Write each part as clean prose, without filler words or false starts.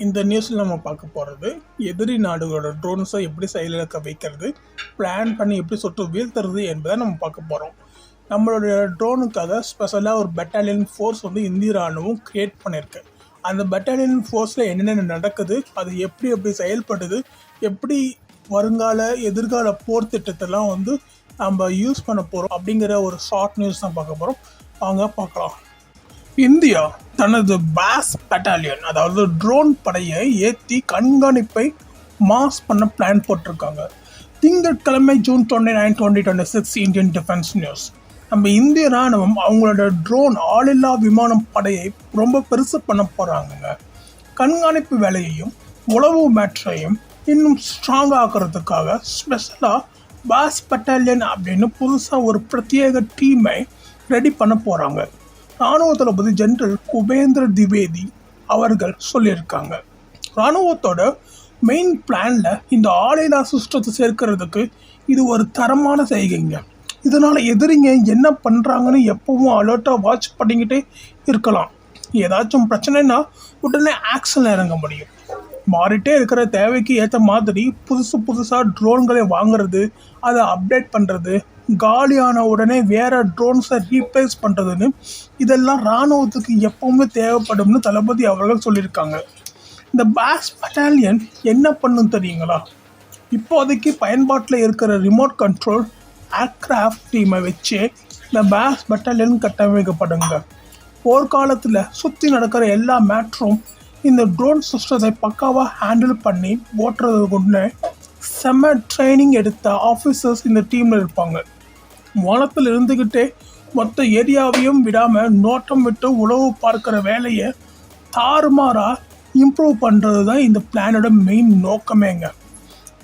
இந்த நியூஸில் நம்ம பார்க்க போகிறது எதிரி நாடுகளோட ட்ரோன்ஸை எப்படி செயலிழக்க வைக்கிறது, பிளான் பண்ணி எப்படி சுட்டு வீழ்த்துறது என்பதை நம்ம பார்க்க போகிறோம். நம்மளுடைய ட்ரோனுக்காக ஸ்பெஷலாக ஒரு பெட்டாலியன் ஃபோர்ஸ் இந்திய ராணுவம் க்ரியேட் பண்ணியிருக்கு. அந்த பெட்டாலியன் ஃபோர்ஸில் என்னென்ன நடக்குது, அது எப்படி செயல்படுது, எப்படி வருங்கால எதிர்கால போர் திட்டத்தெல்லாம் நம்ம யூஸ் பண்ண போகிறோம் அப்படிங்கிற ஒரு ஷார்ட் நியூஸ் தான் பார்க்க போகிறோம். வாங்க பார்க்கலாம். இந்தியா தனது பாஸ் பட்டாலியன் அதாவது ட்ரோன் படையை ஏற்றி கண்காணிப்பை மாஸ் பண்ண பிளான் போட்டிருக்காங்க. திங்கட்கிழமை ஜூன் 29, 2026 இந்தியன் டிஃபென்ஸ் நியூஸ். நம்ம இந்திய ராணுவம் அவங்களோட ட்ரோன் ஆளில்லா விமானம் படையை ரொம்ப பெருசு பண்ண போகிறாங்க. கண்காணிப்பு வேலையையும் உளவு மேட்ரையும் இன்னும் ஸ்ட்ராங் ஆகிறதுக்காக ஸ்பெஷலாக பாஸ் பட்டாலியன் அப்படின்னு புதுசாக ஒரு பிரத்யேக டீமை ரெடி பண்ண போகிறாங்க. இராணுவ தளபதி ஜெனரல் குபேந்திர திவேதி அவர்கள் சொல்லியிருக்காங்க. இராணுவத்தோட மெயின் பிளானில் இந்த ஆளில்லா சிஸ்டத்தை சேர்க்கறதுக்கு இது ஒரு தரமான செய்கைங்க. இதனால் எதிரிங்க என்ன பண்ணுறாங்கன்னு எப்பவும் அலர்ட்டாக வாட்ச் பண்ணிக்கிட்டே இருக்கலாம். ஏதாச்சும் பிரச்சனைனா உடனே ஆக்ஷனில் இறங்க முடியும். மாறிட்டே இருக்கிற தேவைக்கு ஏற்ற மாதிரி புதுசாக ட்ரோன்களை வாங்குறது, அதை அப்டேட் பண்ணுறது, காலியான உடனே வேறு ட்ரோன்ஸை ரீப்ளேஸ் பண்ணுறதுன்னு இதெல்லாம் இராணுவத்துக்கு எப்பவுமே தேவைப்படும்னு தளபதி அவர்கள் சொல்லியிருக்காங்க. இந்த பாஸ் பட்டாலியன் என்ன பண்ணும் தெரியுங்களா? இப்போதைக்கு பயன்பாட்டில் இருக்கிற ரிமோட் கண்ட்ரோல் ஏர்க்ராஃப்ட் டீமை வச்சு இந்த பாஸ் பட்டாலியன் கட்டமைக்கப்படுங்க. போர்க்காலத்தில் சுற்றி நடக்கிற எல்லா மேட்ரும் இந்த ட்ரோன் சிஸ்டத்தை பக்காவாக ஹேண்டில் பண்ணி ஓட்டுறது கொண்டு செம்ம ட்ரைனிங் எடுத்த ஆஃபீஸர்ஸ் இந்த டீமில் இருப்பாங்க. வானத்தில் இருந்துக்கிட்டே மொத்த ஏரியாவையும் விடாமல் நோட்டம் விட்டு உளவு பார்க்குற வேலையை தாறுமாறாக இம்ப்ரூவ் பண்ணுறது தான் இந்த பிளானோட மெயின் நோக்கமேங்க.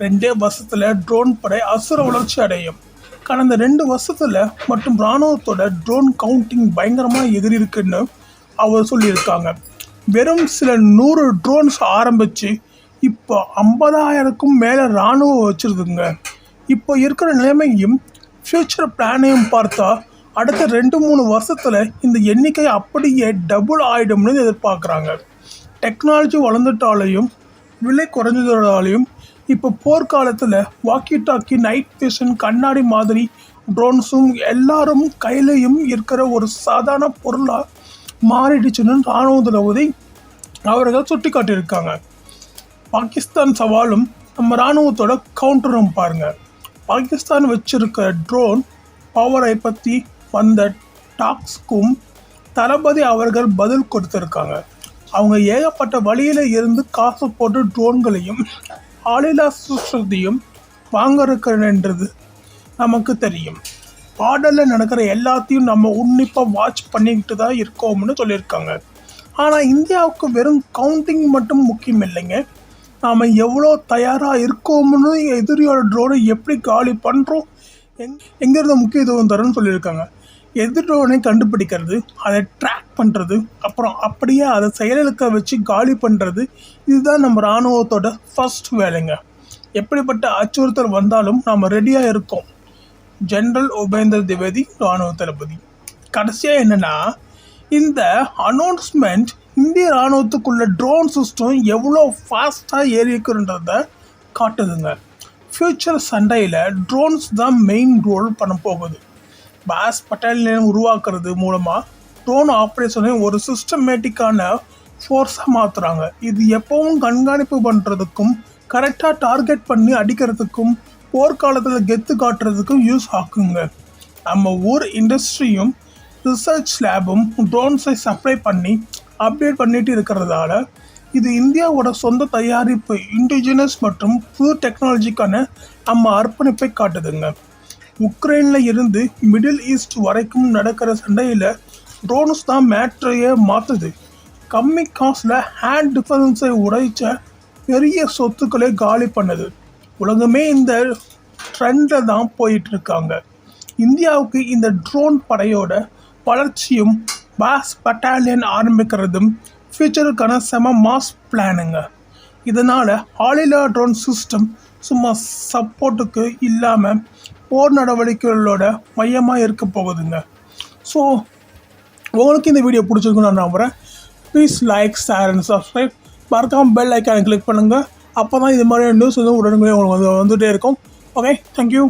2 வருஷத்தில் ட்ரோன் படை அசுர வளர்ச்சி அடையும். கடந்த 2 வருஷத்தில் மட்டும் இராணுவத்தோட ட்ரோன் கவுண்டிங் பயங்கரமாக எதிரி இருக்குன்னு அவர் சொல்லியிருக்காங்க. வெறும் சில 100 ட்ரோன்ஸ் ஆரம்பித்து இப்போ 50,000க்கும் மேலே இராணுவம் வச்சுருதுங்க. இப்போ இருக்கிற நிலைமையும் ஃப்யூச்சர் பிளானையும் பார்த்தா அடுத்த 2-3 வருஷத்தில் இந்த எண்ணிக்கை அப்படியே டபுள் ஆகிடும்னு எதிர்பார்க்குறாங்க. டெக்னாலஜி வளர்ந்துட்டாலையும் விலை குறைஞ்சதாலையும் இப்போ போர்க்காலத்தில் வாக்கி டாக்கி, நைட் விஷன், கண்ணாடி மாதிரி ட்ரோன்ஸும் எல்லாரும் கையிலையும் இருக்கிற ஒரு சாதாரண பொருளாக மாறிடுச்சுன்னு இராணுவ தளபதி அவர்கள் சுட்டி காட்டியிருக்காங்க. பாகிஸ்தான் சவாலும் நம்ம இராணுவத்தோட கவுண்டரும் பாருங்கள். பாகிஸ்தான் வச்சிருக்க ட்ரோன் பவரை பற்றி வந்த டாக்ஸ்க்கும் தளபதி அவர்கள் பதில் கொடுத்துருக்காங்க. அவங்க ஏகப்பட்ட வழியில் இருந்து காசு போட்டு ட்ரோன்களையும் ஆளில்லா சுற்றத்தையும் வாங்கிருக்கிறன்றது நமக்கு தெரியும். பார்டரில் நடக்கிற எல்லாத்தையும் நம்ம உன்னிப்பாக வாட்ச் பண்ணிக்கிட்டு தான் இருக்கோம்னு சொல்லியிருக்காங்க. ஆனால் இந்தியாவுக்கு வெறும் கவுண்டிங் மட்டும் முக்கியம் இல்லைங்க. நாம் எவ்வளோ தயாராக இருக்கோம்னு எதிரியோட ட்ரோனை எப்படி காலி பண்ணுறோம் எங்கேருந்து முக்கியத்துவம் தரணும்னு சொல்லியிருக்காங்க. எதிர் ட்ரோனை கண்டுபிடிக்கிறது, அதை ட்ராக் பண்ணுறது, அப்புறம் அப்படியே அதை செயலிழக்க வச்சு காலி பண்ணுறது, இதுதான் நம்ம இராணுவத்தோட ஃபர்ஸ்ட் வேலைங்க. எப்படிப்பட்ட அச்சுறுத்தல் வந்தாலும் நாம் ரெடியாக இருக்கோம். ஜெனரல் உபேந்திர திவேதி, இராணுவ தளபதி. கடைசியாக என்னென்னா, இந்த அனௌன்ஸ்மெண்ட் இந்திய இராணுவத்துக்குள்ள ட்ரோன் சிஸ்டம் எவ்வளோ ஃபாஸ்ட்டாக ஏறிக்குன்றதை காட்டுதுங்க. ஃப்யூச்சர் சண்டையில் ட்ரோன்ஸ் தான் மெயின் ரோல் பண்ண போகுது. பாஸ் பட்டாலியன் உருவாக்குறது மூலமாக ட்ரோன் ஆப்ரேஷனை ஒரு சிஸ்டமேட்டிக்கான ஃபோர்ஸாக மாற்றுறாங்க. இது எப்பவும் கண்காணிப்பு பண்ணுறதுக்கும் கரெக்டாக டார்கெட் பண்ணி அடிக்கிறதுக்கும் போர்க்காலத்தில் கெத்து காட்டுறதுக்கும் யூஸ் ஆகுங்க. நம்ம ஊர் இண்டஸ்ட்ரியும் ரிசர்ச் லேபும் ட்ரோன்ஸை சப்ளை பண்ணி அப்டேட் பண்ணிட்டு இருக்கிறதால இது இந்தியாவோட சொந்த தயாரிப்பு, இண்டிஜினஸ் மற்றும் புது டெக்னாலஜிக்கான நம்ம அர்ப்பணிப்பை காட்டுதுங்க. உக்ரைனில் இருந்து மிடில் ஈஸ்ட் வரைக்கும் நடக்கிற சண்டையில் ட்ரோன்ஸ் தான் மேட்ரையை மாற்றுது. கம்மி காசில் ஹேண்ட் டிஃபென்ஸை உடைச்ச பெரிய சொத்துக்களை காலி பண்ணுது. உலகமே இந்த ட்ரெண்டில் தான் போயிட்டுருக்காங்க. இந்தியாவுக்கு இந்த ட்ரோன் படையோட வளர்ச்சியும் பாஸ் பட்டாலியன் ஆரம்பிக்கிறதும் ஃபியூச்சருக்கான செம மாஸ் பிளானுங்க. இதனால் ஆளில்லா ட்ரோன் சிஸ்டம் சும்மா சப்போர்ட்டுக்கு இல்லாமல் போர் நடவடிக்கைகளோட மையமாக இருக்க போகுதுங்க. ஸோ உங்களுக்கு இந்த வீடியோ பிடிச்சிருக்குன்னு நான் நம்புகிறேன். Please like, share and subscribe. மறக்காமல் பெல் ஐக்கானை கிளிக் பண்ணுங்கள். அப்போ தான் இது மாதிரி நியூஸ் வந்து உடனுக்குள்ளே உங்களுக்கு வந்துகிட்டே இருக்கும். Okay, thank you.